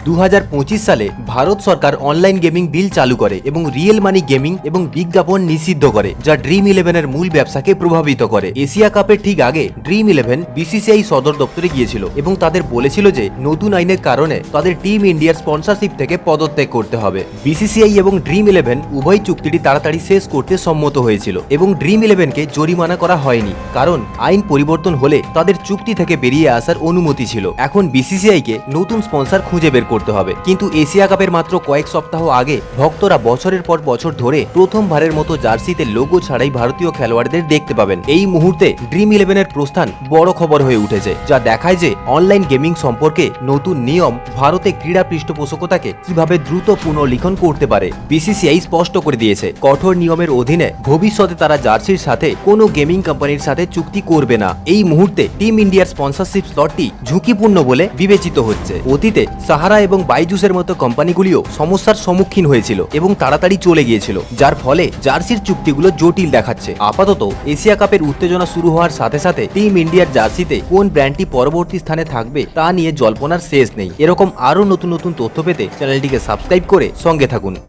2025 সালে ভারত সরকার online gaming বিল চালু করে এবং রিয়েল মানি গেমিং এবং বিজ্ঞাপন নিষিদ্ধ করে, যা ড্রিম ইলেভেনের মূল ব্যবসাকে প্রভাবিত করে। এশিয়া কাপের ঠিক আগে ড্রিম ইলেভেন বিসিসিআই সদর দপ্তরে গিয়েছিল এবং তাদের বলেছিল যে নতুন আইনের কারণে তাদের টিম ইন্ডিয়ার স্পন্সরশিপ থেকে পদত্যাগ করতে হবে। বিসিসিআই এবং ড্রিম ইলেভেন উভয় চুক্তিটি তাড়াতাড়ি শেষ করতে সম্মত হয়েছিল এবং ড্রিম ইলেভেনকে জরিমানা করা হয়নি, কারণ আইন পরিবর্তন হলে তাদের চুক্তি থেকে বেরিয়ে আসার অনুমতি ছিল। এখন বিসিসিআইকে নতুন স্পন্সর খুঁজে বের করতে হবে। কিন্তু এশিয়া কাপের মাত্র কয়েক সপ্তাহ আগে ভক্তরা বছরের পর বছর ধরে প্রথমবারের মতো জার্সিতে লোগো ছাড়াই ভারতীয় খেলোয়াড়দের দেখতে পাবেন। এই মুহূর্তে ড্রিম ইলেভেনের প্রস্থান বড় খবর হয়ে উঠেছে, যা দেখায় যে অনলাইন গেমিং সম্পর্কে নতুন নিয়ম ভারতে ক্রীড়া পৃষ্ঠপোষকতাকে কিভাবে দ্রুত পুনর্লিখন করতে পারে। বিসিসিআই স্পষ্ট করে দিয়েছে, কঠোর নিয়মের অধীনে ভবিষ্যতে তারা জার্সির সাথে কোনো গেমিং কোম্পানির সাথে চুক্তি করবে না। এই মুহূর্তে টিম ইন্ডিয়ার স্পন্সরশিপ স্লটটি ঝুঁকিপূর্ণ বলে বিবেচিত হচ্ছে। অতীতে সাহারা এবং বাইজুসের মতো কোম্পানিগুলিও সমস্যার সম্মুখীন হয়েছিল এবং তাড়াতাড়ি চলে গিয়েছিল, যার ফলে জার্সির চুক্তিগুলো জটিল দেখাচ্ছে। আপাতত এশিয়া কাপের উত্তেজনা শুরু হওয়ার সাথে সাথে টিম ইন্ডিয়ার জার্সিতে কোন ব্র্যান্ডটি পরবর্তী স্থানে থাকবে তা নিয়ে জল্পনার শেষ নেই। এরকম আরো নতুন নতুন তথ্য পেতে চ্যানেলটিকে সাবস্ক্রাইব করে সঙ্গে থাকুন।